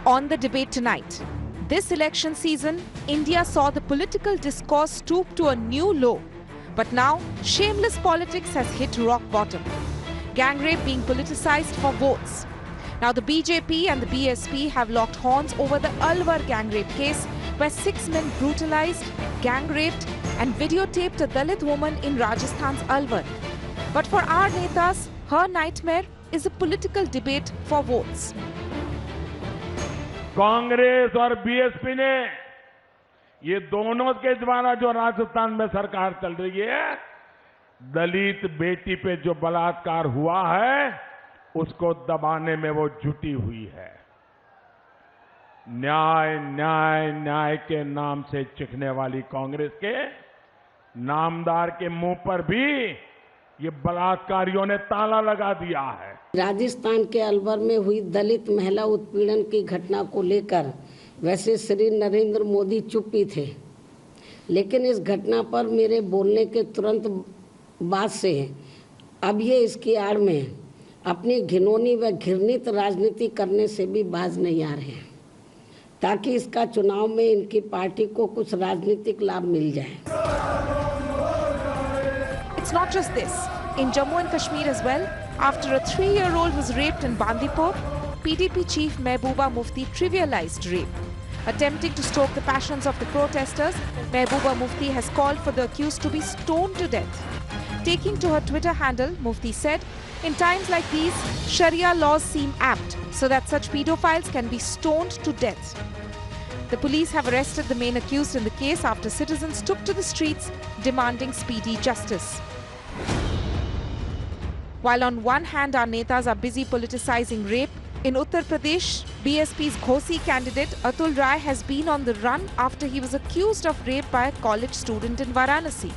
On the debate tonight, this election season, India saw the political discourse stoop to a new low. But now, shameless politics has hit rock bottom. Gangrape being politicized for votes. Now the BJP and the BSP have locked horns over the Alwar gangrape case, where 6 men brutalized, gang-raped and videotaped a Dalit woman in Rajasthan's Alwar. But for our netas, her nightmare is a political debate for votes. Congress और BSP ने ये दोनों के द्वारा जो राजस्थान में सरकार चल रही है, दलित बेटी पे जो बलात्कार हुआ है उसको दबाने में वो जुटी हुई है। न्याय न्याय न्याय के नाम से चिखने वाली कांग्रेस के नामदार के मुंह पर भी ये बलात्कारियों ने ताला लगा दिया है। राजस्थान के अलवर में हुई दलित महिला उत्पीड़न की घटना को लेकर वैसे श्री नरेंद्र मोदी चुप ही थे, लेकिन इस घटना पर मेरे बोलने के तुरंत बाद से अब ये इसकी आड़ में अपनी घिनौनी व घृणित राजनीति करने से भी बाज नहीं आ रहे हैं, ताकि इसका चुनाव में इनकी पार्टी को कुछ राजनीतिक लाभ मिल जाए। It's not just this. In Jammu and Kashmir as well, after a 3-year-old was raped in Bandipur, PDP chief Mehbooba Mufti trivialized rape. Attempting to stoke the passions of the protesters, Mehbooba Mufti has called for the accused to be stoned to death. Taking to her Twitter handle, Mufti said, "In times like these, Sharia laws seem apt so that such pedophiles can be stoned to death." The police have arrested the main accused in the case after citizens took to the streets demanding speedy justice. While on one hand our netas are busy politicizing rape, in Uttar Pradesh, BSP's Ghosi candidate Atul Rai has been on the run after he was accused of rape by a college student in Varanasi.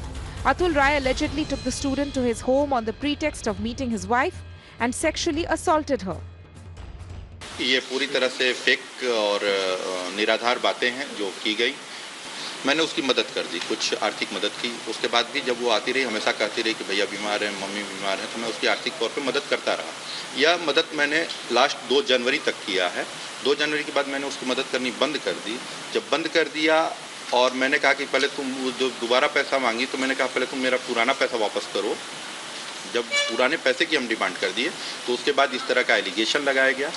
Atul Rai allegedly took the student to his home on the pretext of meeting his wife and sexually assaulted her. ये पूरी तरह से fake और निराधार बातें हैं जो की गई। मैंने उसकी मदद कर दी, कुछ आर्थिक मदद की। उसके बाद भी जब वो आती रही, हमेशा कहती रही कि भैया बीमार हैं, मम्मी बीमार हैं, तो मैं उसकी आर्थिक तौर पे मदद करता रहा। यह मदद मैंने लास्ट 2 जनवरी तक किया है। 2 जनवरी के बाद मैंने उसकी मदद करनी बंद कर दी। जब बंद कर दिया और मैंने कहा कि पहले तुम जो दोबारा पैसा मांगी, तो मैंने कहा पहले तुम मेरा पुराना पैसा वापस करो। जब पुराने पैसे की हम डिमांड कर दिए तो उसके बाद इस तरह का एलिगेशन लगाया गया।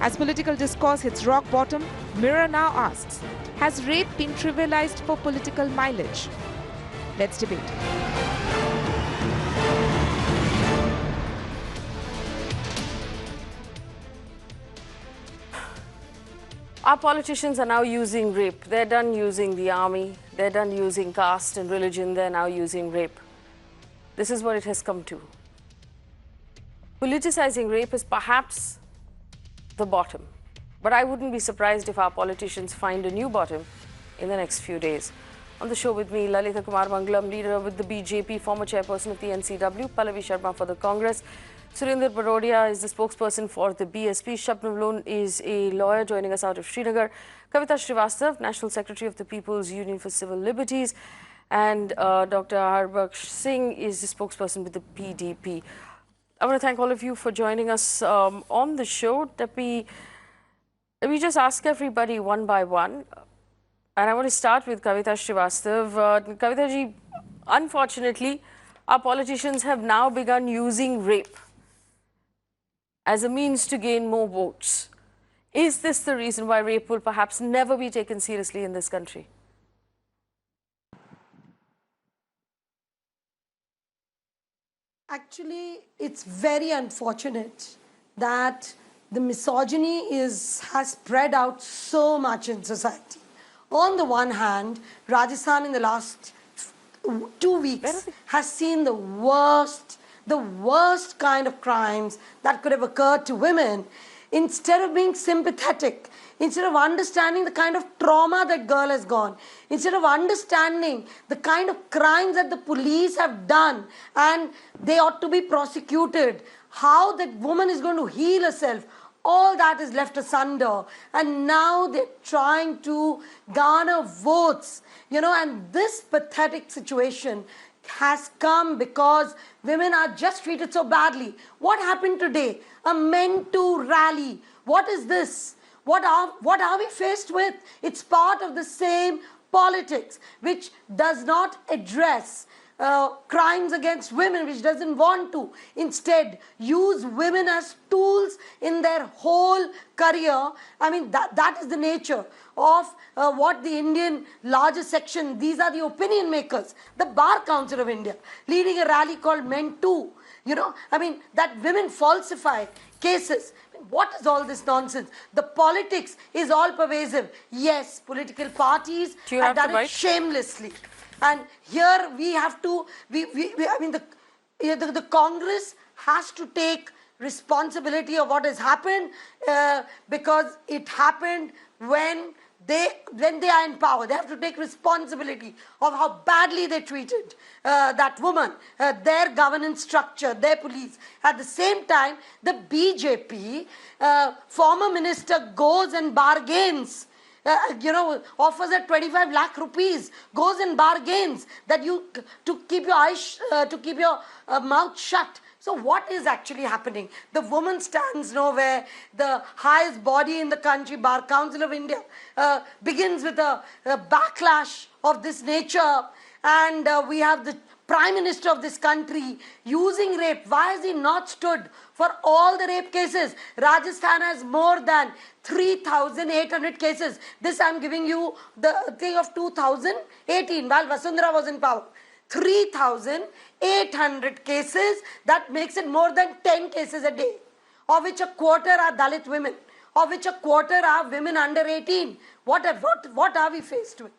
As political discourse hits rock bottom, Mirror now asks, has rape been trivialized for political mileage? Let's debate. Our politicians are now using rape. They're done using the army. They're done using caste and religion. They're now using rape. This is what it has come to. Politicizing rape is perhaps the bottom. But I wouldn't be surprised if our politicians find a new bottom in the next few days. On the show with me, Lalita Kumar Mangalam, leader with the BJP, former chairperson of the NCW, Pallavi Sharma for the Congress. Surinder Barodia is the spokesperson for the BSP. Shabnam Lone is a lawyer joining us out of Srinagar. Kavita Srivastav, National Secretary of the People's Union for Civil Liberties. And Dr. Harbaksh Singh is the spokesperson with the PDP. I want to thank all of you for joining us on the show. Let me just ask everybody one by one. And I want to start with Kavita Srivastav. Kavita ji, unfortunately, our politicians have now begun using rape as a means to gain more votes. Is this the reason why rape will perhaps never be taken seriously in this country? Actually, it's very unfortunate that the misogyny has spread out so much in society. On the one hand, Rajasthan in the last 2 weeks has seen the worst kind of crimes that could have occurred to women. Instead of being sympathetic, instead of understanding the kind of trauma that girl has gone, instead of understanding the kind of crimes that the police have done and they ought to be prosecuted, how that woman is going to heal herself, all that is left asunder. And now they're trying to garner votes, and this pathetic situation has come because women are just treated so badly. What happened today? A Men Too rally What is this? What are we faced with? It's part of the same politics which does not address crimes against women, which doesn't want to instead use women as tools in their whole career. I mean, that is the nature of what the Indian larger section, these are the opinion makers, the Bar Council of India, leading a rally called Men Too. You know, I mean, that women falsify cases. What is all this nonsense? The politics is all pervasive. Yes, political parties have done it shamelessly. And here we have to, I mean, the Congress has to take responsibility of what has happened because it happened when they are in power. They have to take responsibility of how badly they treated that woman, their governance structure, their police. At the same time, the BJP former minister goes and bargains, offers her 25 lakh rupees, goes and bargains that you to keep your eyes, to keep your mouth shut. So what is actually happening? The woman stands nowhere. The highest body in the country, Bar Council of India, begins with a backlash of this nature. And we have the Prime Minister of this country using rape. Why has he not stood for all the rape cases? Rajasthan has more than 3,800 cases. This I'm giving you the thing of 2018, while Vasundhara was in power. 3,800 cases, that makes it more than 10 cases a day, of which a quarter are Dalit women, of which a quarter are women under 18. What are we faced with?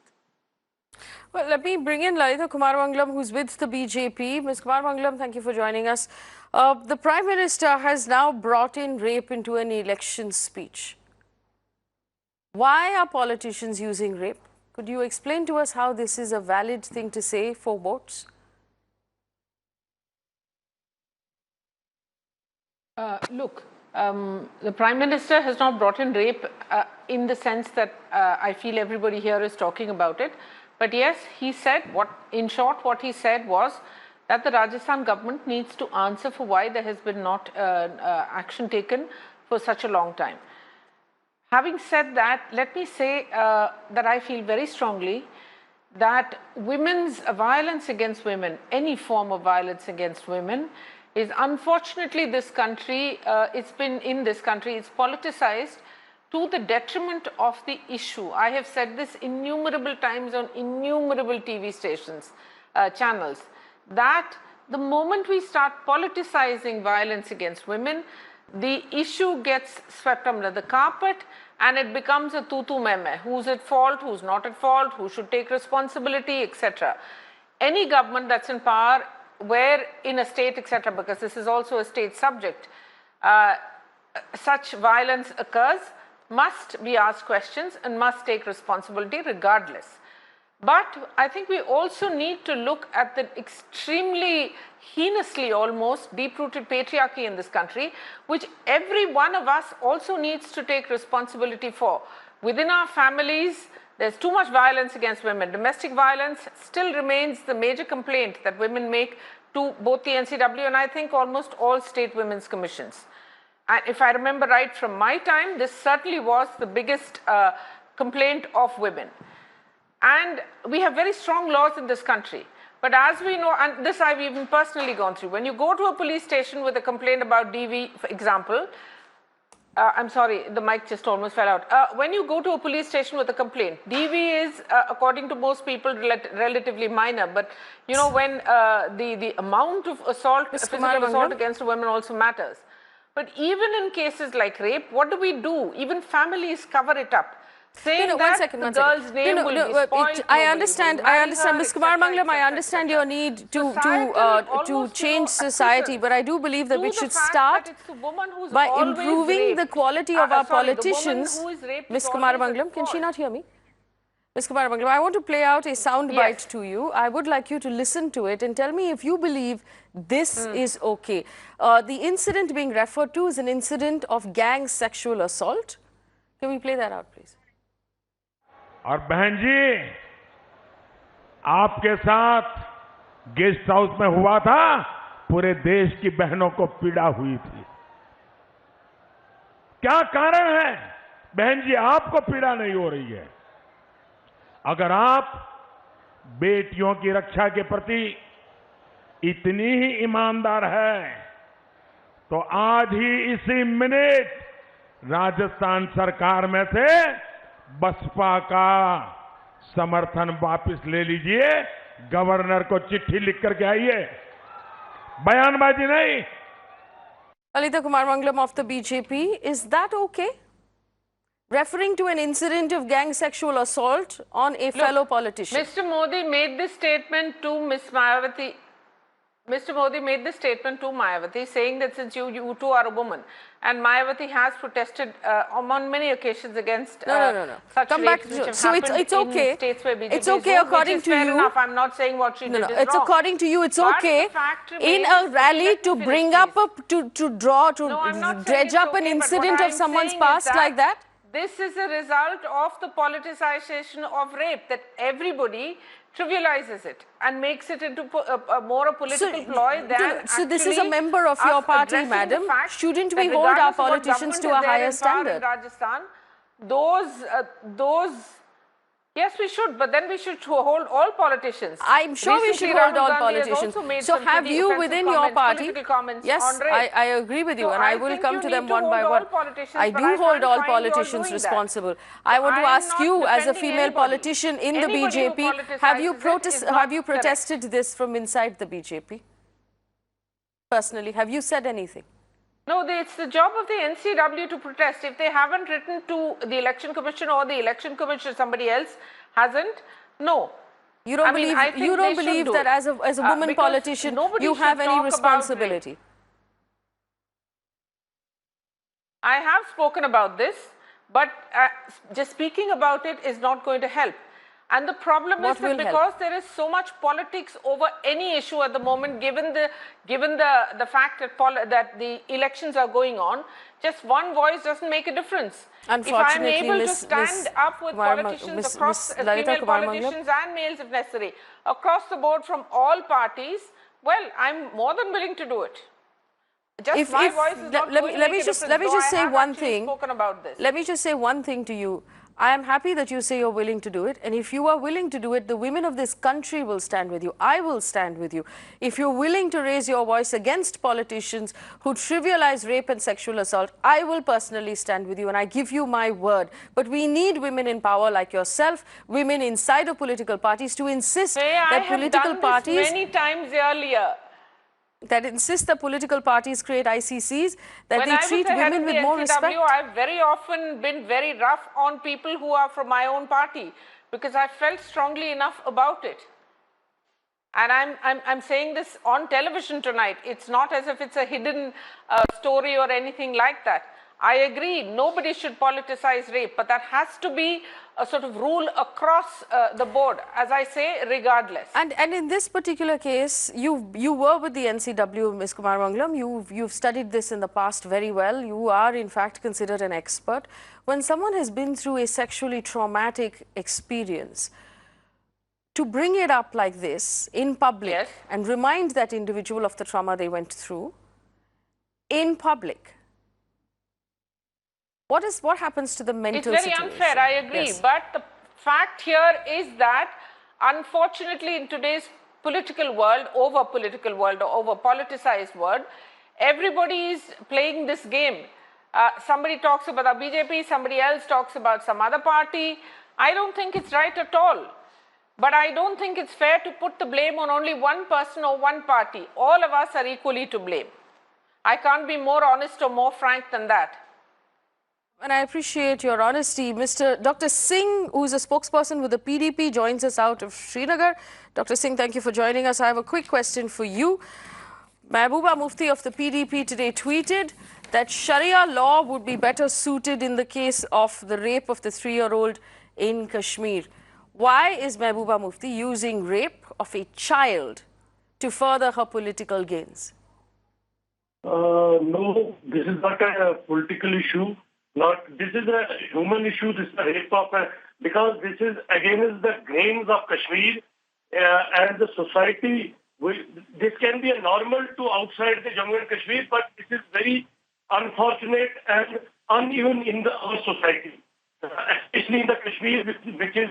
Well, let me bring in Lalita Kumarmangalam, who's with the BJP. Ms. Kumarmangalam, thank you for joining us. The Prime Minister has now brought in rape into an election speech. Why are politicians using rape? Could you explain to us how this is a valid thing to say for votes? Look, the Prime Minister has not brought in rape in the sense that I feel everybody here is talking about it. But yes, he said, in short, what he said was that the Rajasthan government needs to answer for why there has been not action taken for such a long time. Having said that, let me say that I feel very strongly that women's violence against women, any form of violence against women, is unfortunately this country, it's politicized to the detriment of the issue. I have said this innumerable times on innumerable TV stations, channels, that the moment we start politicizing violence against women, the issue gets swept under the carpet and it becomes a tutu meme. Who's at fault, who's not at fault, who should take responsibility, etc. Any government that's in power, where in a state, etc., because this is also a state subject, such violence occurs, must be asked questions and must take responsibility regardless. But I think we also need to look at the extremely heinously almost deep-rooted patriarchy in this country, which every one of us also needs to take responsibility for. Within our families, there's too much violence against women. Domestic violence still remains the major complaint that women make to both the NCW and I think almost all state women's commissions. And if I remember right from my time, this certainly was the biggest complaint of women. And we have very strong laws in this country. But as we know, and this I've even personally gone through, when you go to a police station with a complaint about DV, for example, I'm sorry, the mic just almost fell out. When you go to a police station with a complaint, DV is, according to most people, relatively minor. But, you know, when the amount of assault, physical assault against a woman also matters. But even in cases like rape, what do? Even families cover it up. Saying that the girl's name will be spoiled. I understand, Ms. Kumarmangalam, I understand your need to change society, but I do believe that we should start by improving the quality of our politicians. Ms. Kumarmangalam, can she not hear me? Ms. Kumarmangalam, I want to play out a sound bite to you. I would like you to listen to it and tell me if you believe this is okay. The incident being referred to is an incident of gang sexual assault. Can we play that out, please? और बहन जी, आपके साथ guest house में हुआ था, पूरे देश की बहनों को पीड़ा हुई थी। क्या कारण है बहन जी आपको पीड़ा नहीं हो रही है? अगर आप बेटियों की रक्षा के प्रति इतनी ही ईमानदार है तो आज ही इसी मिनट राजस्थान सरकार में से बसपा का समर्थन वापस ले लीजिए, गवर्नर को चिट्ठी लिख करके आइए, बयानबाजी नहीं। Dalit Kumarmangalam of the BJP, is that okay? Referring to an incident of gang sexual assault on a fellow politician. Mr. Modi made this statement to Ms. Mayawati. Mr. Modi made this statement to Mayawati saying that since you two are a woman, and Mayawati has protested on many occasions against No. such Come rapes back. which have So it's happened okay. in states where BJP It's okay is ruled, according which is to fair you. enough. I'm not saying what she did is It's wrong. according to you. It's But okay the fact in remains, a rally let me to finish, bring up please. to I'm not saying dredge it's up an okay, but incident what of I'm someone's saying is past like that. This is a result of the politicization of rape, that everybody trivializes it and makes it into more a political ploy than So this is a member of us your party, addressing the madam. fact Shouldn't that we hold our regardless of what politicians to a government is there higher in power standard? in Rajasthan, those yes, we should, but then we should hold all politicians. I'm sure we should Recently, hold Rahul all Gandhi has politicians. also made So some have pretty you offensive within your comments, party? political comments Yes, on rape. I agree with you, So and I I will think come you to need them to one hold by all one. politicians, I but do I hold can't all find you all politicians doing that. responsible. I want to I am ask not you, as a defending female anybody. politician in the Anybody who BJP, have you politicizes it is not have you correct. protested this from inside the BJP? Personally, have you said anything? No, it's the job of the NCW to protest. If they haven't written to the Election Commission or the Election Commission, somebody else hasn't, no. You don't I mean, I think you don't they should believe do that it. as a woman Because politician nobody you should have any talk about responsibility? rape. I have spoken about this, but just speaking about it is not going to help. And the problem What is that will because help? there is so much politics over any issue at the moment, given the fact that the elections are going on, just one voice doesn't make a difference. If I'm Unfortunately, able to stand up with politicians across female politicians and males if necessary, across the board from all parties, well, I'm more than willing to do it. Just my voice is not going to make a difference, let me just though I say have one actually thing. spoken about this. Let me just say one thing to you. I am happy that you say you're willing to do it, and if you are willing to do it, the women of this country will stand with you. I will stand with you. If you're willing to raise your voice against politicians who trivialize rape and sexual assault, I will personally stand with you, and I give you my word. But we need women in power like yourself, women inside of political parties, to insist that political parties... I have done this many times earlier. That insist that political parties create ICCs, that when they treat women with more respect. I've very often been very rough on people who are from my own party because I felt strongly enough about it. And I'm saying this on television tonight. It's not as if it's a hidden story or anything like that. I agree, nobody should politicize rape, but that has to be a sort of rule across the board, as I say, regardless. And in this particular case, you were with the NCW, Ms. Kumarmangalam. You've studied this in the past very well. You are, in fact, considered an expert. When someone has been through a sexually traumatic experience, to bring it up like this in public and remind that individual of the trauma they went through in public, what happens to the mental situation? It's very unfair, I agree. Yes. But the fact here is that, unfortunately, in today's political world, over politicized world, everybody is playing this game. Somebody talks about the BJP, somebody else talks about some other party. I don't think it's right at all. But I don't think it's fair to put the blame on only one person or one party. All of us are equally to blame. I can't be more honest or more frank than that. And I appreciate your honesty. Dr. Singh, who is a spokesperson with the PDP, joins us out of Srinagar. Dr. Singh, thank you for joining us. I have a quick question for you. Mehbooba Mufti of the PDP today tweeted that Sharia law would be better suited in the case of the rape of the 3-year-old in Kashmir. Why is Mehbooba Mufti using rape of a child to further her political gains? No, this is not a political issue. This is a human issue. This is a rape of because this is against the grains of Kashmir and the society. This can be a normal to outside the Jammu and Kashmir, but this is very unfortunate and uneven in our society, especially in the Kashmir, which is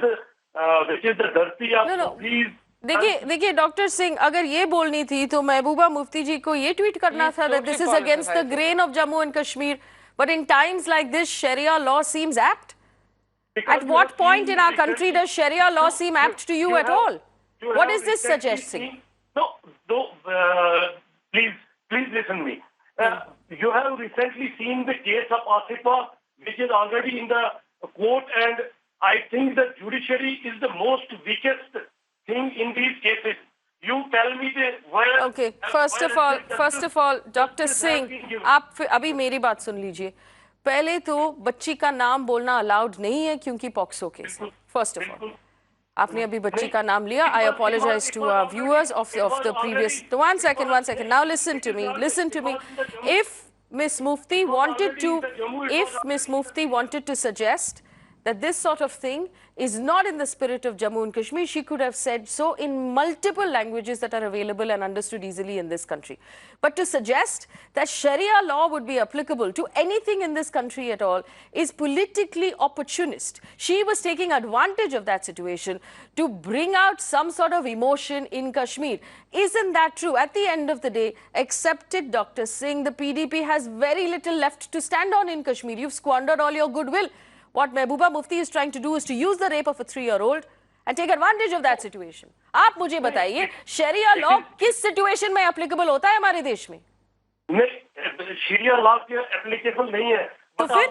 the dharti of trees. देखिए doctor Singh, अगर ये बोलनी थी तो महबूबा मुफ्ती जी को ये tweet करना था that this is against the grain of Jammu and Kashmir. But in times like this, Sharia law seems apt. At what point in our country does Sharia law seem apt to you at all? What is this suggesting? No, please listen me. You have recently seen the case of Asifa, which is already in the court, and I think the judiciary is the most weakest thing in these cases. You tell me where. Okay, first of all, Dr. Singh, आप अभी मेरी बात सुन लीजिए. पहले तो बच्ची का नाम बोलना अलाउड नहीं है क्योंकि पॉक्सो केस है. First of all, आपने अभी बच्ची का नाम लिया. I apologize to our viewers of the previous. One second. Now listen to me. If Miss Mufti wanted to suggest that this sort of thing is not in the spirit of Jammu and Kashmir, she could have said so in multiple languages that are available and understood easily in this country. But to suggest that Sharia law would be applicable to anything in this country at all is politically opportunist. She was taking advantage of that situation to bring out some sort of emotion in Kashmir. Isn't that true? At the end of the day, accepted Dr. Singh, the PDP has very little left to stand on in Kashmir. You've squandered all your goodwill. What Mehbooba Mufti is trying to do is to use the rape of a 3-year-old and take advantage of that situation. आप मुझे बताइए, Sharia law किस situation में applicable होता है हमारे देश में? नहीं, Sharia law के applicable नहीं है. तो फिर?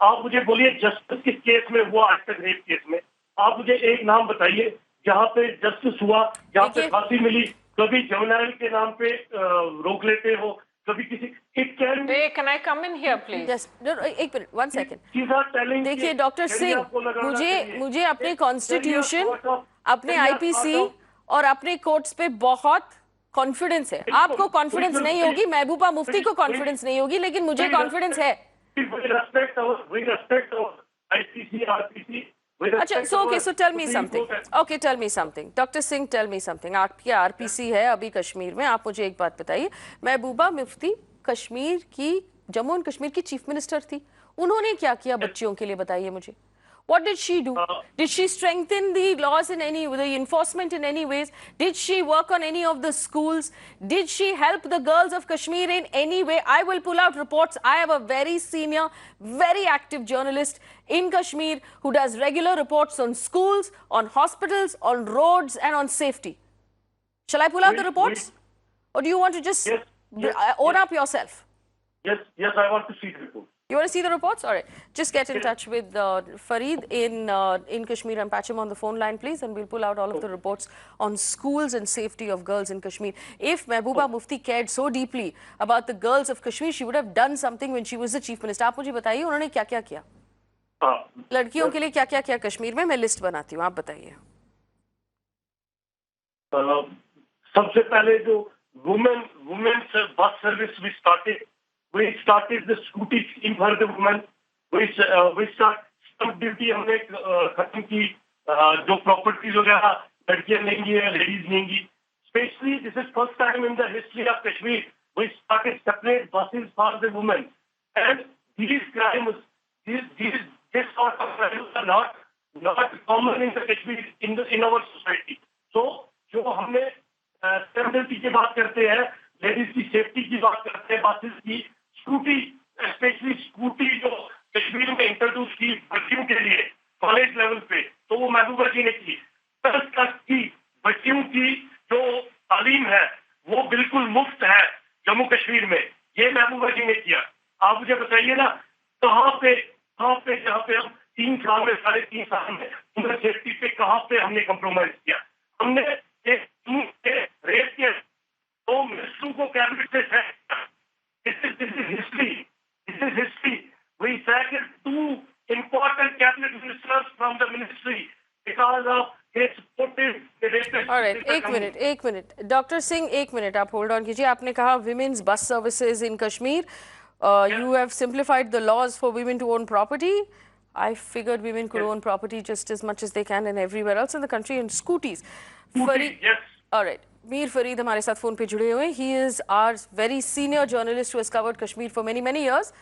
आप मुझे बोलिए justice किस केस में हुआ आज तक रेप केस में? आप मुझे एक नाम बताइए जहाँ पे justice हुआ, जहाँ पे फांसी मिली. कभी जुवेनाइल के नाम पे रोक लेते हो, कभी किसी. Faye, can I come in here, please? Yes. No, एक मिनट, 1 second. देखिए देखिए डॉक्टर सिंह, मुझे अपने कॉन्स्टिट्यूशन, अपने आईपीसी और अपने कोर्ट्स पे बहुत कॉन्फिडेंस है. आपको कॉन्फिडेंस नहीं होगी, महबूबा मुफ्ती को कॉन्फिडेंस नहीं होगी, लेकिन मुझे कॉन्फिडेंस है. अच्छा, so tell me something. Okay, tell me something. Dr. Singh, tell me something. आपकी आरपीसी है अभी कश्मीर में. आप मुझे एक बात बताइए. महबूबा मुफ्ती कश्मीर की, जम्मू एंड कश्मीर की चीफ मिनिस्टर थी. उन्होंने क्या किया बच्चियों के लिए, बताइए मुझे. What did she do? Did she strengthen the laws in any, the enforcement in any ways? Did she work on any of the schools? Did she help the girls of Kashmir in any way? I will pull out reports. I have a very senior, very active journalist in Kashmir who does regular reports on schools, on hospitals, on roads and on safety. Shall I pull out the reports? Or do you want to just own up yourself? Yes, I want to see the report. You want to see the reports? All right. Just get in touch with Fareed in Kashmir and patch him on the phone line, please, and we'll pull out all of the reports on schools and safety of girls in Kashmir. If Mehbooba Mufti cared so deeply about the girls of Kashmir, she would have done something when she was the chief minister. आप मुझे बताइए उन्होंने क्या-क्या किया? लड़कियों के लिए क्या-क्या किया कश्मीर में? मैं लिस्ट बनाती हूँ, आप बताइए. सबसे पहले जो women's bus service we started the scooty scheme for the women. We start stamp duty हमने खत्म की. जो properties वगैरह लड़कियां लेंगी, ladies लेंगी. Especially this is first time in the history of Kashmir we started separate buses for the women. And these crimes, this sort of crimes are not common in the Kashmir in our society. So जो हमने stamp duty की बात करते हैं, ladies की safety की बात करते हैं, buses की, स्कूटी, स्पेशली स्कूटी जो कश्मीर में इंट्रोड्यूस की बच्चियों के लिए कॉलेज लेवल पे, तो वो महबूबा जी ने की. 10 तक की बच्चियों की जो तालीम है वो बिल्कुल मुफ्त है जम्मू कश्मीर में. ये महबूबा जी ने किया. आप मुझे बताइए ना, कहाँ पे जहाँ पे हम 3 साल में 3.5 साल में उनका सेफ्टी पे कहाँ पे हमने कम्प्रोमाइज किया? हमने एक रेप के 2 मिनिस्टरों को कैबिनेट से This is history. We sacked 2 important cabinet ministers from the ministry because of his supportive. All right, एक मिनट. Dr. Singh, एक मिनट आप hold on कीजिए. आपने कहा women's bus services in Kashmir. You have simplified the laws for women to own property. I figured women could own property just as much as they can and everywhere else in the country, and scooties. Yes. All right. Mir Farid हमारे साथ phone पे जुड़े हुए हैं. He is our very senior journalist who has covered Kashmir for many years.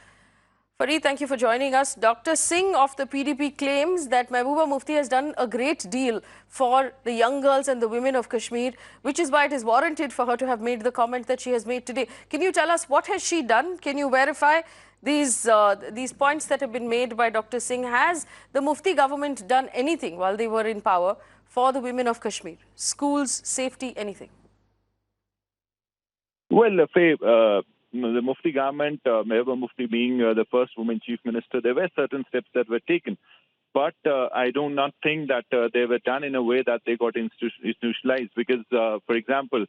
Fareed, thank you for joining us. Dr. Singh of the PDP claims that Mehbooba Mufti has done a great deal for the young girls and the women of Kashmir, which is why it is warranted for her to have made the comment that she has made today. Can you tell us what has she done? Can you verify these points that have been made by Dr. Singh? Has the Mufti government done anything while they were in power for the women of Kashmir? Schools, safety, anything? Well, Faye, the Mufti government, Mehbooba Mufti being the first woman chief minister, there were certain steps that were taken. But I do not think that they were done in a way that they got institutionalized because, for example,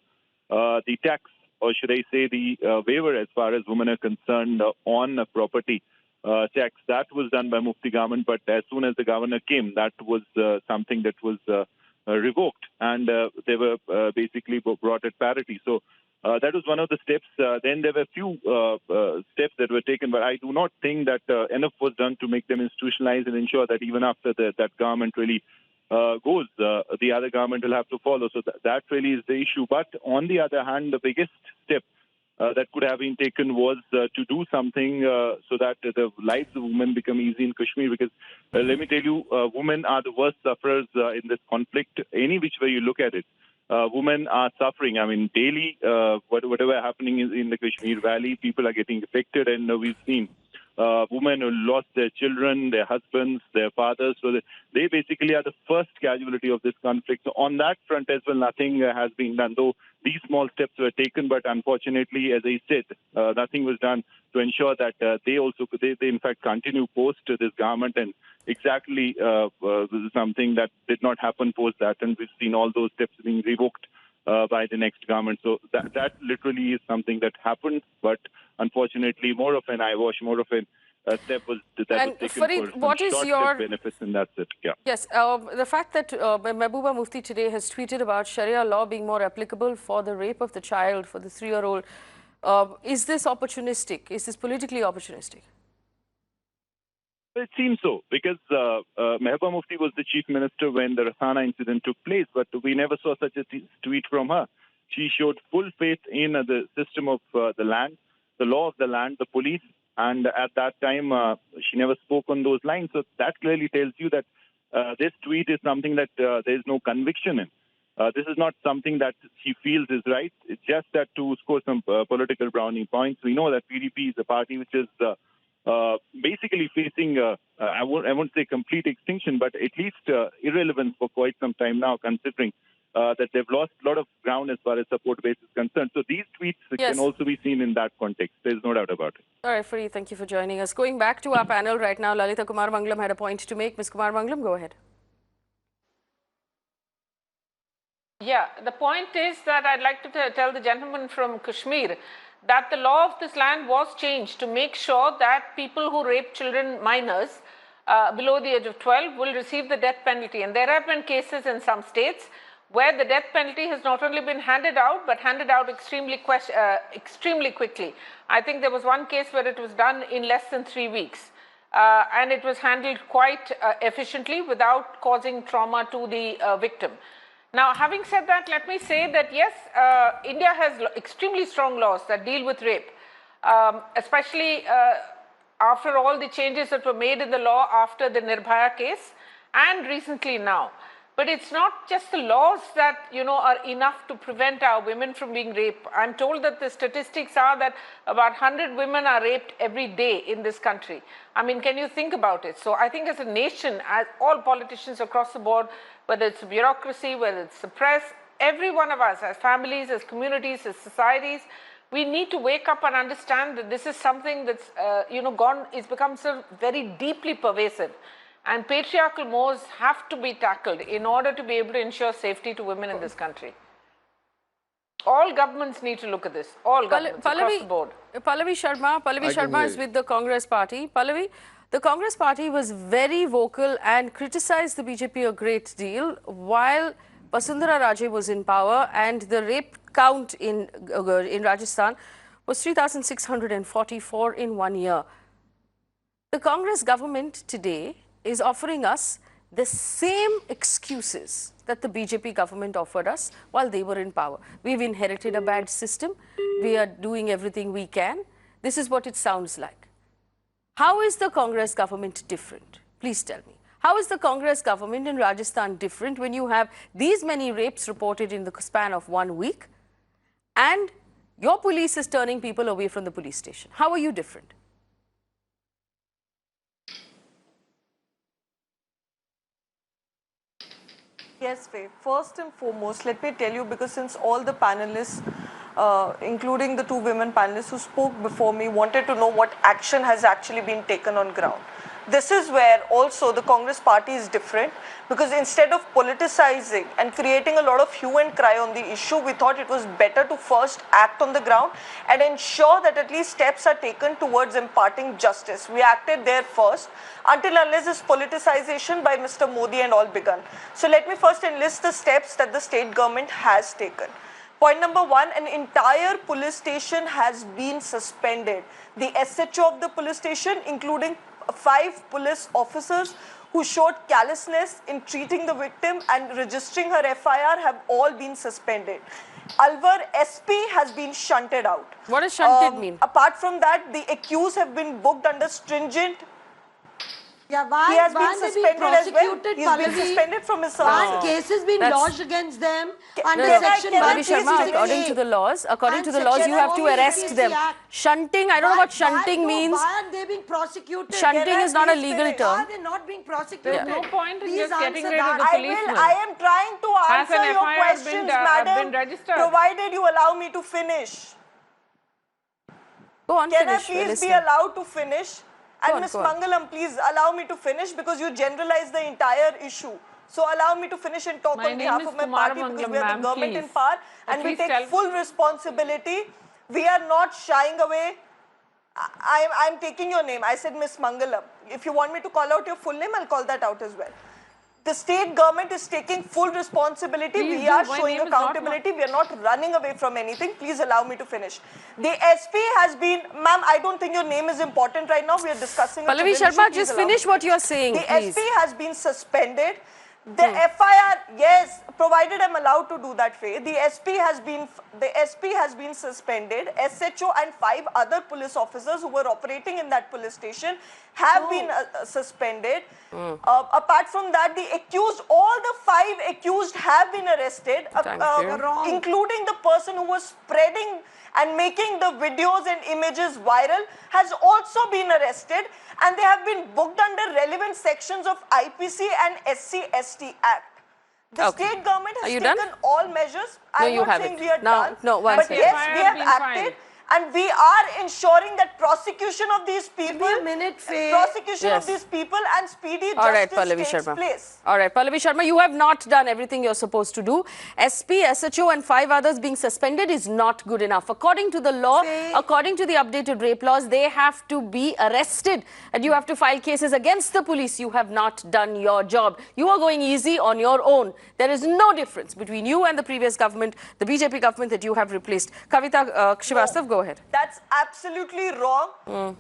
the tax, or should I say the waiver as far as women are concerned on property tax, that was done by Mufti government. But as soon as the governor came, that was something that was revoked, and they were basically brought at parity. So that was one of the steps. Then there were a few steps that were taken, but I do not think that enough was done to make them institutionalized and ensure that even after that government really goes, the other government will have to follow. So that really is the issue. But on the other hand, the biggest step that could have been taken was to do something so that the lives of women become easy in Kashmir. Because let me tell you, women are the worst sufferers in this conflict, any which way you look at it. Women are suffering. I mean, daily, whatever happening in the Kashmir Valley, people are getting affected, and we've seen women who lost their children, their husbands, their fathers. So they basically are the first casualty of this conflict. So on that front as well, nothing has been done, though these small steps were taken. But unfortunately, as I said, nothing was done to ensure that they in fact continue post this government. And exactly this is something that did not happen post that. And we've seen all those steps being revoked by the next government. So that literally is something that happened. But unfortunately, more of an eyewash, more of a step was taken Fareed, for what is short your benefits, and that's it. Yeah. Yes, the fact that Mehbooba Mufti today has tweeted about Sharia law being more applicable for the rape of the child, for the 3-year-old, is this opportunistic? Is this politically opportunistic? It seems so, because Mehbooba Mufti was the chief minister when the Rasana incident took place, but we never saw such a tweet from her. She showed full faith in the system of the land, the law of the land, the police, and at that time, she never spoke on those lines. So that clearly tells you that this tweet is something that there is no conviction in. This is not something that she feels is right. It's just that to score some political brownie points. We know that PDP is a party which is basically facing, I won't say complete extinction, but at least irrelevance for quite some time now, considering that they've lost a lot of ground as far as support base is concerned. So these tweets can also be seen in that context. There's no doubt about it. All right, Fareed, thank you for joining us. Going back to our panel right now, Lalita Kumar Mangalam had a point to make. Ms. Kumar Mangalam, go ahead. Yeah, the point is that I'd like to tell the gentleman from Kashmir that the law of this land was changed to make sure that people who rape children, minors, below the age of 12 will receive the death penalty. And there have been cases in some states where the death penalty has not only been handed out, but handed out extremely quickly. I think there was one case where it was done in less than 3 weeks. And it was handled quite efficiently without causing trauma to the victim. Now, having said that, let me say that yes, India has extremely strong laws that deal with rape, especially after all the changes that were made in the law after the Nirbhaya case and recently now. But it's not just the laws that, are enough to prevent our women from being raped. I'm told that the statistics are that about 100 women are raped every day in this country. I mean, can you think about it? So I think as a nation, as all politicians across the board, whether it's bureaucracy, whether it's the press, every one of us as families, as communities, as societies, we need to wake up and understand that this is something that's, it's become so very deeply pervasive. And patriarchal mores have to be tackled in order to be able to ensure safety to women in this country. All governments need to look at this. All governments across the board. Pallavi Sharma is with the Congress party. Pallavi, the Congress party was very vocal and criticized the BJP a great deal while Vasundhara Raje was in power, and the rape count in Rajasthan was 3,644 in 1 year. The Congress government today is offering us the same excuses that the BJP government offered us while they were in power. We've inherited a bad system. We are doing everything we can. This is what it sounds like. How is the Congress government different? Please tell me. How is the Congress government in Rajasthan different when you have these many rapes reported in the span of 1 week and your police is turning people away from the police station? How are you different? Yes, Faye. First and foremost, let me tell you, because since all the panelists, including the 2 women panelists who spoke before me, wanted to know what action has actually been taken on ground. This is where also the Congress party is different, because instead of politicizing and creating a lot of hue and cry on the issue, we thought it was better to first act on the ground and ensure that at least steps are taken towards imparting justice. We acted there first, until unless this politicization by Mr. Modi and all begun. So let me first enlist the steps that the state government has taken. Point number 1, an entire police station has been suspended. The SHO of the police station, including 5 police officers who showed callousness in treating the victim and registering her FIR, have all been suspended. Alwar SP has been shunted out. What does shunted mean? Apart from that, the accused have been booked under stringent. Yeah, why, He has why been they suspended as well. prosecuted, He's been suspended from his Why service. cases been That's- lodged against them under Can I- section can I Ravi please Sharma, take according A? to the laws, And you section have to 4 arrest them. Act. Shunting, I don't know what shunting means. Why aren't they being prosecuted? Shunting Can I is not a please legal finish? term. Why are they not being prosecuted? There's no point in Please just getting answer rid of that. the I policeman. am trying to Has answer an your FIR questions, been madam, registered? provided you allow me to finish. Go on, Can I finish. We're please be listening. allowed to finish? Go And on, Ms. go on. Mangalam, please allow me to finish, because you generalize the entire issue. So allow me to finish and talk My on name behalf is of my Kumar party, because Mangalam, we are the ma'am, government in please. power At and we least take tell- full responsibility. We are not shying away. I'm taking your name. I said Ms. Mangalam. If you want me to call out your full name, I'll call that out as well. The state government is taking full responsibility. Please We do. are My showing name is not accountability. We are not running away from anything. Please allow me to finish. The SP has been, ma'am, I don't think your name is important right now. We are discussing a Pallavi civil Sharma, issue. Please just allow me finish to what you're finish. saying, The please. SP has been suspended. The FIR, yes, provided I'm allowed to do that, Faye. The SP has been suspended. SHO and 5 other police officers who were operating in that police station have been suspended. Apart from that, the accused, all the 5 accused have been arrested, Thank you. including the person who was spreading and making the videos and images viral, has also been arrested, and they have been booked under relevant sections of IPC and SC/ST Act. The Okay. state government Are has you taken done? all measures. No, I'm you not haven't. saying we are Now- done, no, one but second. yes, FIR we has have been acted. filed. And we are ensuring that prosecution of these people, Give me a minute, Faye. prosecution Yes. of these people and speedy All right, justice Pallavi takes Sharma. place. All right, Pallavi Sharma, you have not done everything you're supposed to do. SP, SHO and 5 others being suspended is not good enough. According to the law, Faye. according to the updated rape laws, they have to be arrested and you have to file cases against the police. You have not done your job. You are going easy on your own. There is no difference between you and the previous government, the BJP government that you have replaced. Kavita Srivastav, go ahead. That's absolutely wrong.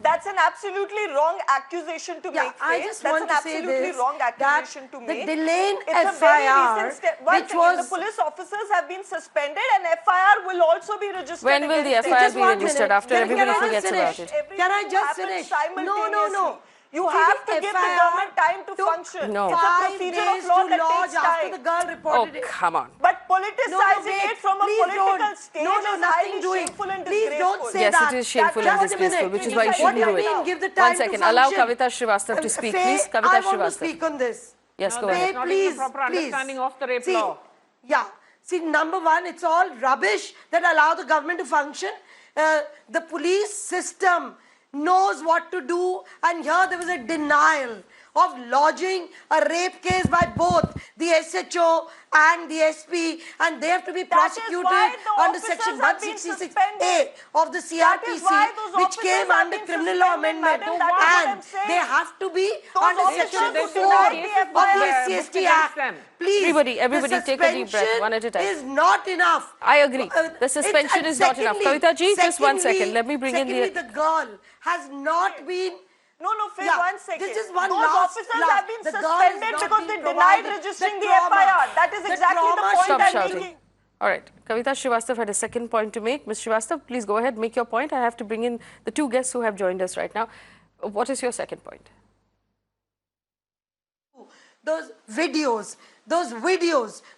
That's an absolutely wrong accusation to Yeah, make. I Faye. just That's want an to say absolutely this, wrong that accusation to the make. Delayed It's a very FIR, recent step. One which second, was- the police officers have been suspended and FIR will also be registered. When will the against them. FIR Just be 1 registered minute. after Can everybody I just forgets finish? about it? Everything Can I just happens finish? No. simultaneously. You See, have the to give the FIR government time to took function. No. It's a 5 procedure days of law to that lodge takes after time. the girl Oh, reported it. come on. But politicizing wait, it from a please political don't. stage No, is highly nothing doing. shameful and Please disgraceful. don't say Yes, that. it is shameful Just and a disgraceful, minute. which is why you What shouldn't do do you it. mean? Give the One time to second, allow function. Kavita Srivastav to speak, Faye, please. Kavita I want to Srivastav. speak on this. Yes, No, go that's ahead. not Please, even a proper please. understanding of the rape See, law. Yeah. See, number one, it's all rubbish that allow the government to function. The police system knows what to do, and here there was a denial of lodging a rape case by both the SHO and the SP, and they have to be That is prosecuted why the under officers section have been 166A of the That is why those CRPC, which officers came have under been criminal law suspended, amendment, madam. That is what I'm and saying. they have to be Those under officers section who 4 denied of the the FIR SCST against Act. them. Please, Everybody the take a deep breath, suspension one at a time. is not enough. I agree. The suspension is not enough. Kavita ji, just 1 second. Let me bring in secondly, the... the girl has not been... No, Faye, Yeah, 1 second. this is one Those last- officers last. have been The girl has suspended not because been they denied provided registering the the trauma. FIR. That is The exactly the trauma point Stop I'm shouting. making. All right. Kavita Srivastav had a second point to make. Ms. Srivastav, please go ahead, make your point. I have to bring in the 2 guests who have joined us right now. What is your second point? Those videos,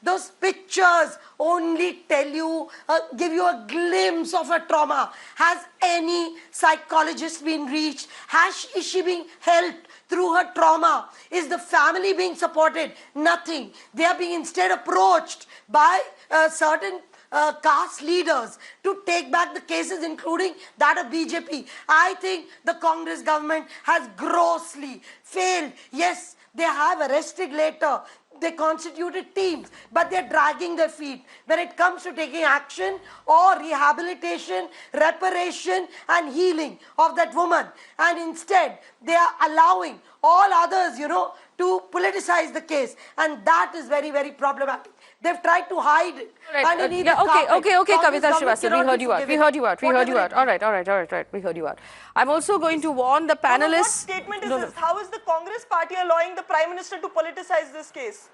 those pictures only tell you, give you a glimpse of a trauma. Has any psychologist been reached? Is she being helped through her trauma? Is the family being supported? Nothing. They are being instead approached by certain caste leaders to take back the cases, including that of BJP. I think the Congress government has grossly failed. Yes, they have arrested later. They constituted teams, but they're dragging their feet when it comes to taking action or rehabilitation, reparation and healing of that woman. And instead, they are allowing all others, to politicize the case. And that is very, very problematic. They've tried to hide it. Right. Underneath Yeah, okay, Kavita Srivastava, Srivastava, we heard you out. All right, we heard you out. I'm also going to warn the panelists. What statement is this? How is the Congress party allowing the Prime Minister to politicize this case?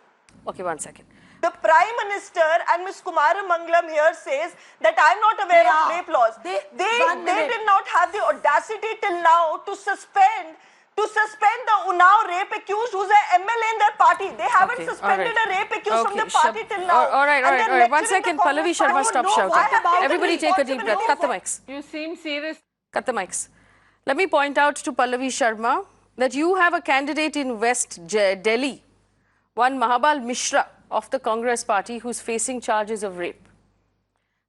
Okay, 1 second. The Prime Minister and Ms. Kumara Mangalam here says that I'm not aware of rape laws. They did not have the audacity till now to suspend the Unnao rape accused who's an MLA in their party. They haven't suspended a rape accused from the party till now. All right. 1 second, Pallavi Sharma, stop shouting. Everybody take a deep breath. Cut the mics. You seem serious. Cut the mics. Let me point out to Pallavi Sharma that you have a candidate in West Delhi, one Mahabal Mishra of the Congress party, who's facing charges of rape.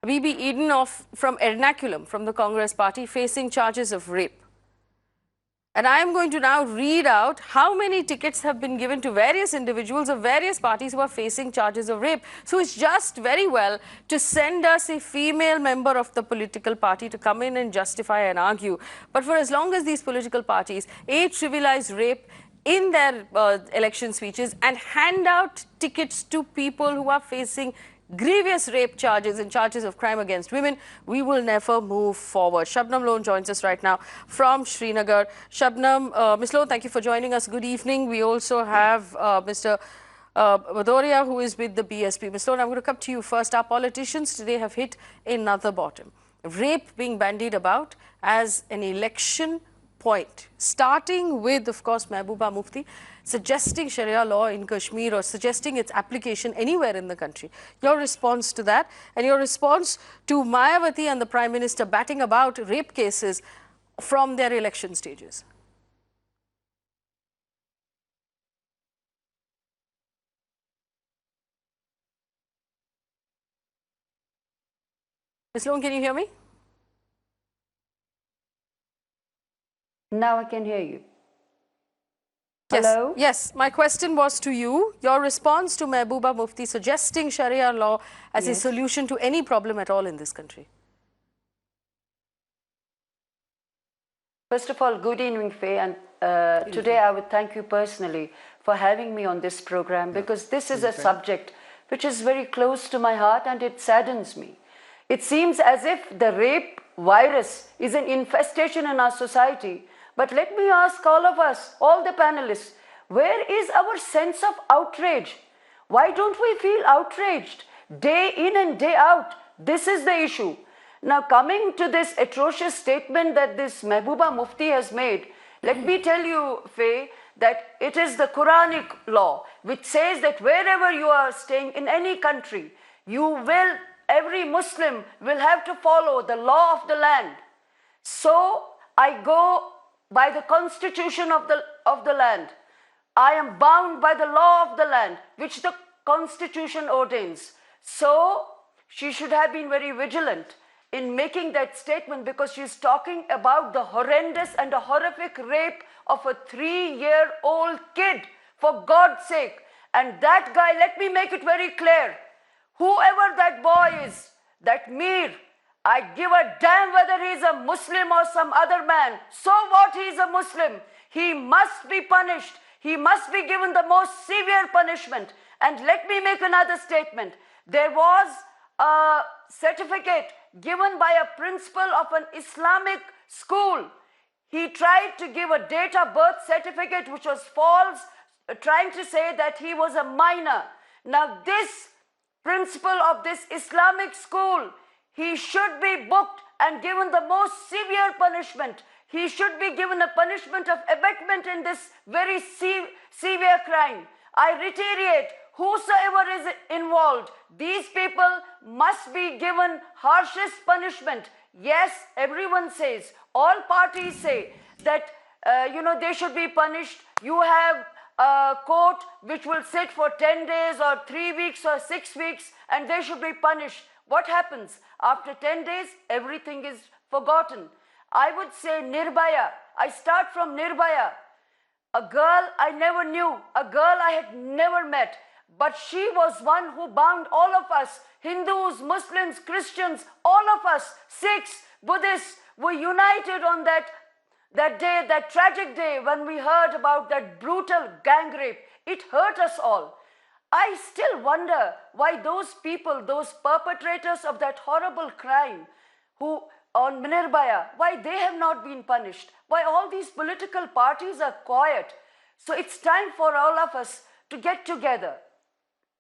Habibi Eden from Ernakulam, from the Congress party, facing charges of rape. And I am going to now read out how many tickets have been given to various individuals of various parties who are facing charges of rape. So it's just very well to send us a female member of the political party to come in and justify and argue. But for as long as these political parties, trivialize rape in their election speeches and hand out tickets to people who are facing grievous rape charges and charges of crime against women, we will never move forward. Shabnam Lone joins us right now from Srinagar. Shabnam, Ms. Lone, thank you for joining us. Good evening. We also have Mr. Bhadoria, who is with the BSP. Ms. Lone, I'm going to come to you first. Our politicians today have hit another bottom. Rape being bandied about as an election point, starting with, of course, Mehbooba Mufti suggesting Sharia law in Kashmir or suggesting its application anywhere in the country. Your response to that and your response to Mayawati and the Prime Minister batting about rape cases from their election stages. Ms. Lone, can you hear me? Now I can hear you. Yes, hello? Yes, my question was to you. Your response to Mehbooba Mufti suggesting Sharia law as a solution to any problem at all in this country. First of all, good evening, Faye. And today I would thank you personally for having me on this program, because this is a subject which is very close to my heart and it saddens me. It seems as if the rape virus is an infestation in our society. But let me ask all of us, all the panelists, where is our sense of outrage? Why don't we feel outraged day in and day out? This is the issue. Now, coming to this atrocious statement that this Mehbooba Mufti has made, let me tell you, Faye, that it is the Quranic law which says that wherever you are staying in any country, every Muslim will have to follow the law of the land. So I go by the constitution of the land. I am bound by the law of the land, which the constitution ordains. So she should have been very vigilant in making that statement, because she's talking about the horrendous and a horrific rape of a 3-year-old kid, for God's sake. And that guy, let me make it very clear, whoever that boy is, that Mir, I give a damn whether he's a Muslim or some other man. So what, he's a Muslim. He must be punished. He must be given the most severe punishment. And let me make another statement. There was a certificate given by a principal of an Islamic school. He tried to give a date of birth certificate which was false, trying to say that he was a minor. Now this principal of this Islamic school, he should be booked and given the most severe punishment. He should be given a punishment of abetment in this very severe crime. I reiterate, whosoever is involved, these people must be given harshest punishment. Yes, everyone says, all parties say that, they should be punished. You have a court which will sit for 10 days or 3 weeks or 6 weeks and they should be punished. What happens? After 10 days, everything is forgotten. I would say Nirbhaya. I start from Nirbhaya. A girl I never knew, a girl I had never met, but she was one who bound all of us, Hindus, Muslims, Christians, all of us, Sikhs, Buddhists, were united on that day, that tragic day when we heard about that brutal gang rape. It hurt us all. I still wonder why those people, those perpetrators of that horrible crime, who on Nirbhaya, why they have not been punished, why all these political parties are quiet. So it's time for all of us to get together,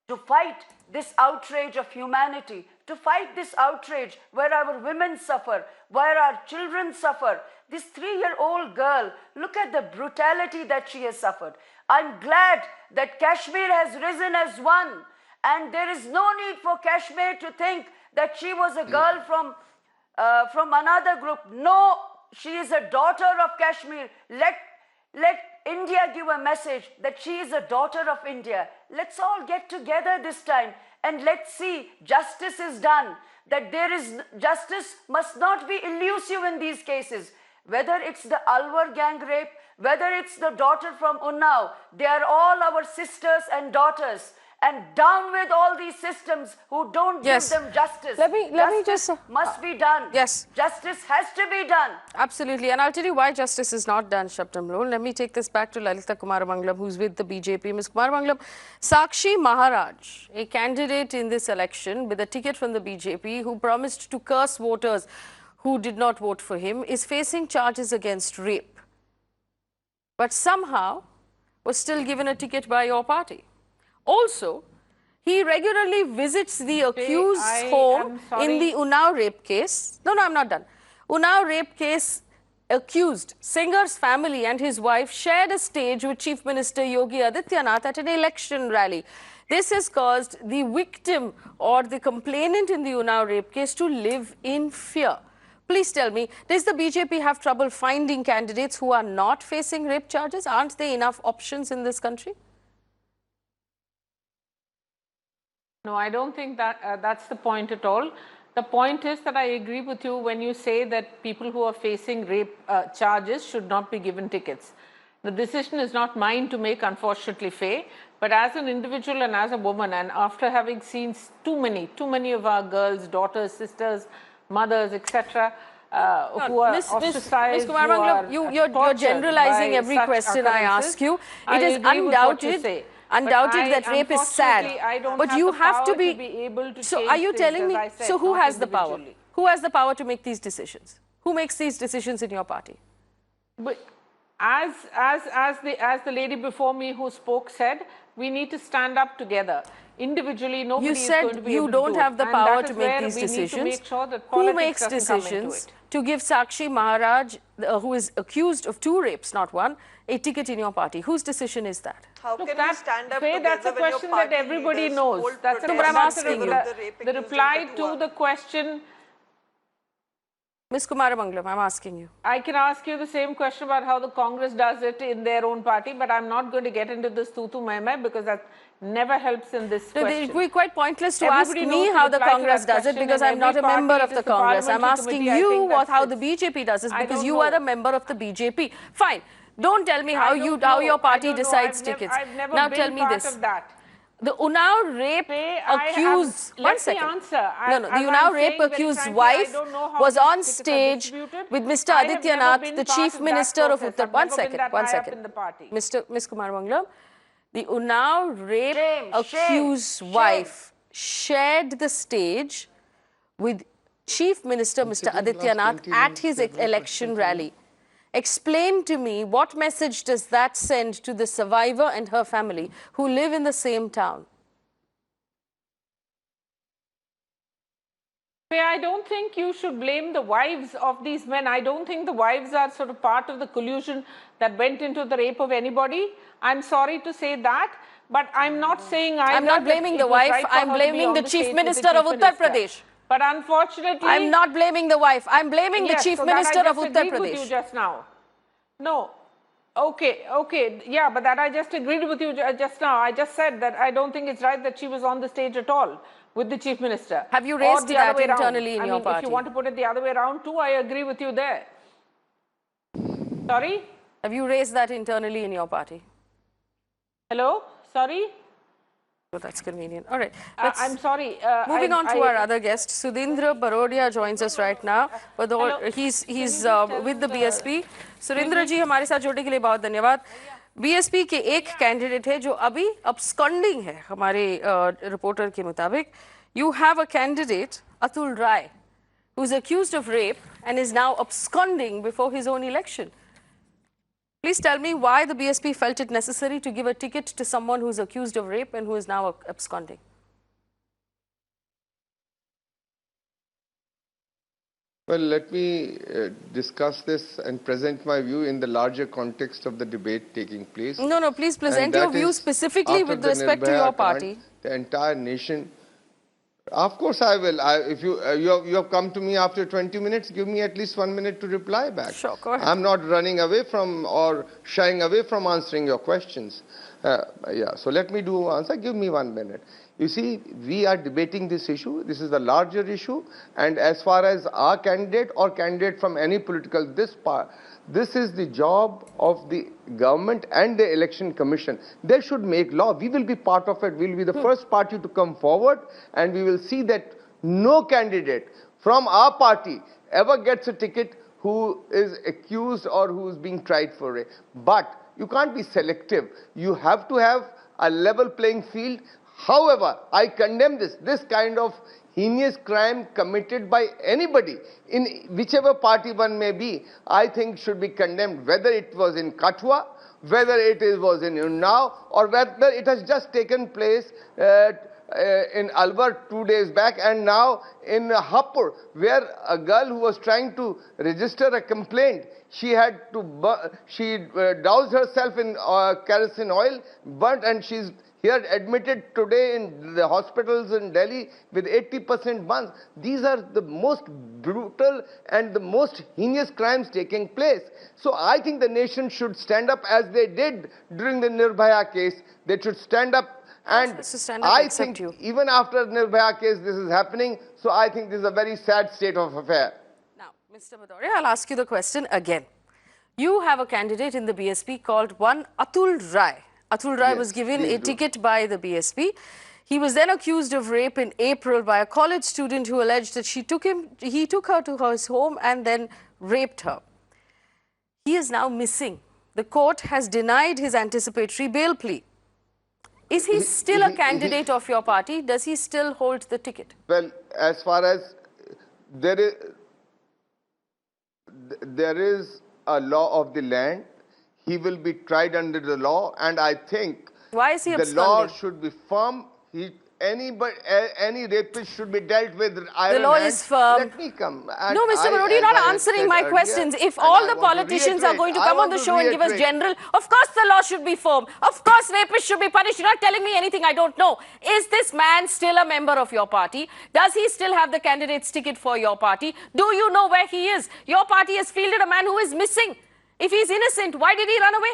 to fight this outrage of humanity, to fight this outrage where our women suffer, where our children suffer. This 3-year-old girl, look at the brutality that she has suffered. I'm glad that Kashmir has risen as one, and there is no need for Kashmir to think that she was a girl from another group. No, she is a daughter of Kashmir. Let India give a message that she is a daughter of India. Let's all get together this time and let's see justice is done. That justice must not be elusive in these cases. Whether it's the Alwar gang rape, whether it's the daughter from Unnao, they are all our sisters and daughters. And down with all these systems who don't give them justice. Let me just must be done. Yes. Justice has to be done. Absolutely. And I'll tell you why justice is not done, Shabnam Lone. Let me take this back to Lalitha Kumaramanglam, who's with the BJP. Ms. Kumaramanglam, Sakshi Maharaj, a candidate in this election with a ticket from the BJP who promised to curse voters who did not vote for him, is facing charges against rape. But somehow was still given a ticket by your party. Also, he regularly visits the accused's home in the Unnao rape case. No, I'm not done. Unnao rape case accused singer's family and his wife shared a stage with Chief Minister Yogi Adityanath at an election rally. This has caused the victim or the complainant in the Unnao rape case to live in fear. Please tell me, does the BJP have trouble finding candidates who are not facing rape charges? Aren't there enough options in this country? No, I don't think that that's the point at all. The point is that I agree with you when you say that people who are facing rape charges should not be given tickets. The decision is not mine to make, unfortunately, Faye, but as an individual and as a woman, and after having seen too many of our girls, daughters, sisters, mothers, etc., who are ostracized, Ms. Kumaramanglam, you're generalizing every question I ask you. It is undoubted that rape is sad, but you have to be able to. So are you telling me, so who has the power? Who has the power to make these decisions? Who makes these decisions in your party? But as the lady before me who spoke said, we need to stand up together. Individually, nobody is going to be able to do it. You said you don't have the power to make these decisions. Who makes decisions to give Sakshi Maharaj, who is accused of 2 rapes, not 1, a ticket in your party? Whose decision is that? How can you stand up together that's a question that everybody knows. That's what I'm asking you. The reply to the question. Ms. Kumaramanglam, I'm asking you. I can ask you the same question about how the Congress does it in their own party, but I'm not going to get into this tutu mai because that never helps in this question. It would be quite pointless to ask me how the Congress does it because I'm not a member of the Congress. I'm asking you how the BJP does it because you are a member of the BJP. Fine. Don't tell me how your party decides tickets. Now tell me this. The Unnao rape accused, one second. The Unnao rape accused wife was on stage with Mr. Adityanath, the Chief Minister of Uttar Pradesh. One second. Ms. Kumaramanglam, the Unnao rape accused wife shared the stage with Chief Minister Mr. Adityanath at his election rally. Explain to me what message does that send to the survivor and her family who live in the same town? Faye, I don't think you should blame the wives of these men. I don't think the wives are sort of part of the collusion that went into the rape of anybody. I'm sorry to say that, but I'm not saying either. I'm not blaming the wife. I'm blaming the Chief Minister of Uttar Pradesh. But unfortunately, I'm not blaming the wife. I'm blaming the Chief Minister of Uttar Pradesh. With you Pradesh. just now. No. Okay. Yeah, but that I just agreed with you just now. I just said that I don't think it's right that she was on the stage at all with the Chief Minister. Have you raised that internally in your party? If you want to put it the other way around too, I agree with you there. Sorry? Have you raised that internally in your party? Hello? Sorry? Oh, that's convenient. All right. I'm sorry. Moving on to our other guest, Sudhindra Barodia joins us right now. But he's with the BSP. Surendra ji, हमारे साथ जुड़ने के लिए बहुत धन्यवाद. BSP के एक candidate है जो अभी absconding है हमारे रिपोर्टर के मुताबिक. You have a candidate, Atul Rai, who is accused of rape and is now absconding before his own election. Please tell me why the BSP felt it necessary to give a ticket to someone who is accused of rape and who is now absconding. Well, let me discuss this and present my view in the larger context of the debate taking place. No, please present your view specifically with respect to your party. The entire nation. Of course I will. If you have come to me after 20 minutes, give me at least 1 minute to reply back. Sure, go ahead. I'm not running away from or shying away from answering your questions. Yeah, so let me do answer. Give me 1 minute. You see, we are debating this issue. This is a larger issue. And as far as our candidate or candidate from any political, this is the job of the government and the election commission. They should make law. We will be part of it. We will be the first party to come forward, and we will see that no candidate from our party ever gets a ticket who is accused or who is being tried for it. But you can't be selective. You have to have a level playing field. However, I condemn this kind of heinous crime committed by anybody, in whichever party one may be, I think should be condemned, whether it was in Kathua, whether it was in Unnao, or whether it has just taken place in Alwar 2 days back, and now in Hapur, where a girl who was trying to register a complaint, she had to doused herself in kerosene oil, burnt, and she's here admitted today in the hospitals in Delhi with 80% burns. These are the most brutal and the most heinous crimes taking place. So I think the nation should stand up as they did during the Nirbhaya case. They should stand up, and I think even after Nirbhaya case this is happening. So I think this is a very sad state of affair. Now, Mr. Badoria, I'll ask you the question again. You have a candidate in the BSP called one Atul Rai. Atul Rai was given a ticket by the BSP. He was then accused of rape in April by a college student who alleged that he took her to his home and then raped her. He is now missing. The court has denied his anticipatory bail plea. Is he still a candidate of your party? Does he still hold the ticket? Well, as far as there is a law of the land, he will be tried under the law, and I think why is he the law should be firm. Any rapist should be dealt with iron. The law is firm. Let me come. No, Mr. Barodia, you're not answering my questions. If all the politicians are going to come on the show and give us general, of course the law should be firm. Of course rapists should be punished. You're not telling me anything I don't know. Is this man still a member of your party? Does he still have the candidate's ticket for your party? Do you know where he is? Your party has fielded a man who is missing. If he's innocent, why did he run away?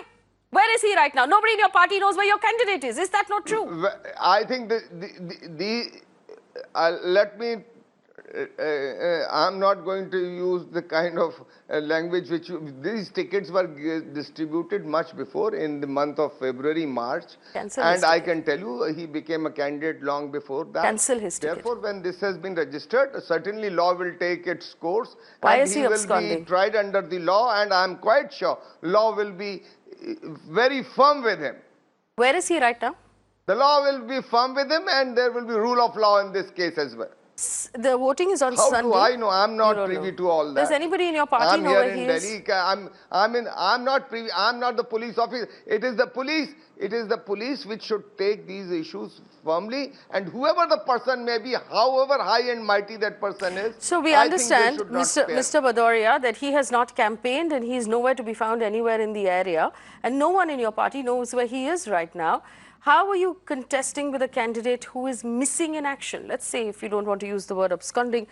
Where is he right now? Nobody in your party knows where your candidate is. Is that not true? I think let me, I'm not going to use the kind of language which these tickets were distributed much before in the month of February, March. Cancel and I can tell you he became a candidate long before that. Cancel his ticket. Therefore, when this has been registered, certainly law will take its course. Why and is he absconding? Will be tried under the law, and I'm quite sure law will be very firm with him. Where is he right now? The law will be firm with him, and there will be rule of law in this case as well. The voting is on Sunday. How do I know? I'm not You don't privy know. to all that. Does anybody in your party I'm know here where in he Delhi. is? I'm not privy. I'm not the police officer. It is the police. It is the police which should take these issues firmly. And whoever the person may be, however high and mighty that person is, So we I understand, think they should not Mr. Bhadoria, that he has not campaigned and he is nowhere to be found anywhere in the area. And no one in your party knows where he is right now. How are you contesting with a candidate who is missing in action? Let's say, if you don't want to use the word absconding,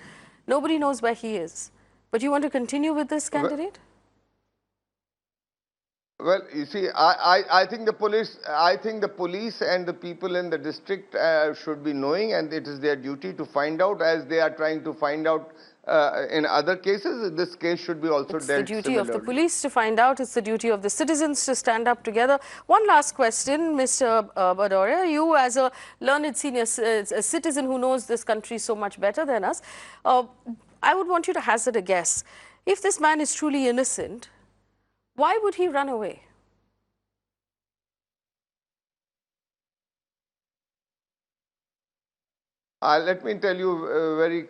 nobody knows where he is. But you want to continue with this candidate? Well, you see, I think the police and the people in the district should be knowing, and it is their duty to find out, as they are trying to find out in other cases. This case should be also dealt It's the duty similarly. of the police to find out. It's the duty of the citizens to stand up together. One last question, Mr. Bhadoria. You, as a learned senior a citizen who knows this country so much better than us, I would want you to hazard a guess. If this man is truly innocent, why would he run away? Let me tell you very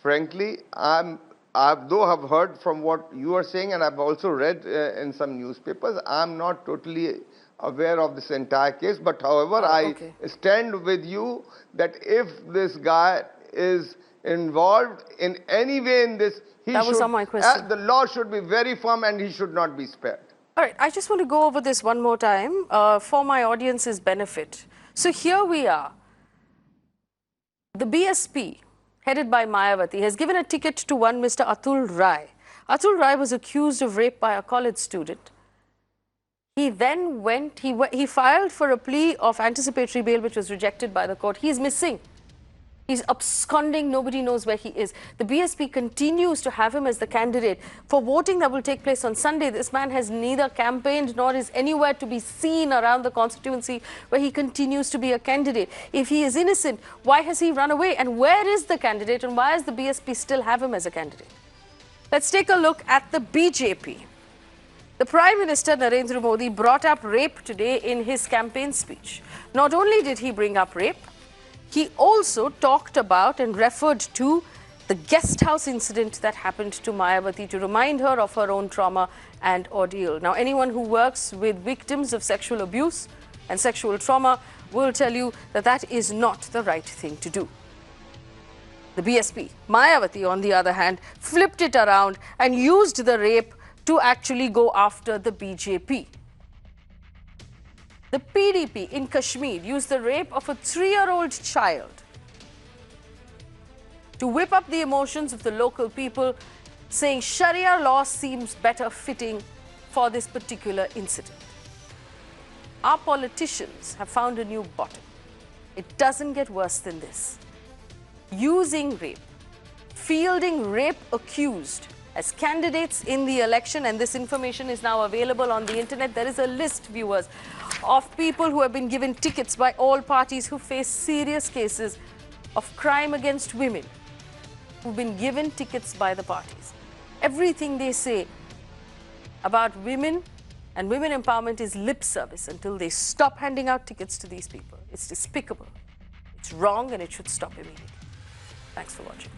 frankly, though I've heard from what you are saying, and I've also read in some newspapers, I'm not totally aware of this entire case. But however, I stand with you that if this guy is involved in any way in this, That was on my question. The law should be very firm and he should not be spared. All right, I just want to go over this one more time for my audience's benefit. So here we are. The BSP, headed by Mayawati, has given a ticket to one Mr. Atul Rai. Atul Rai was accused of rape by a college student. He then he filed for a plea of anticipatory bail, which was rejected by the court. He is missing. He's absconding. Nobody knows where he is. The BSP continues to have him as the candidate for voting that will take place on Sunday. This man has neither campaigned nor is anywhere to be seen around the constituency where he continues to be a candidate. If he is innocent, why has he run away? And where is the candidate? And why does the BSP still have him as a candidate? Let's take a look at the BJP. The Prime Minister Narendra Modi brought up rape today in his campaign speech. Not only did he bring up rape, he also talked about and referred to the guest house incident that happened to Mayawati to remind her of her own trauma and ordeal. Now, anyone who works with victims of sexual abuse and sexual trauma will tell you that that is not the right thing to do. The BSP, Mayawati, on the other hand, flipped it around and used the rape to actually go after the BJP. The PDP in Kashmir used the rape of a 3-year-old child to whip up the emotions of the local people, saying Sharia law seems better fitting for this particular incident. Our politicians have found a new bottom. It doesn't get worse than this. Using rape, fielding rape accused as candidates in the election, and this information is now available on the internet. There is a list, viewers, of people who have been given tickets by all parties who face serious cases of crime against women, who've been given tickets by the parties. Everything they say about women and women empowerment is lip service until they stop handing out tickets to these people. It's despicable, it's wrong, and it should stop immediately. Thanks for watching.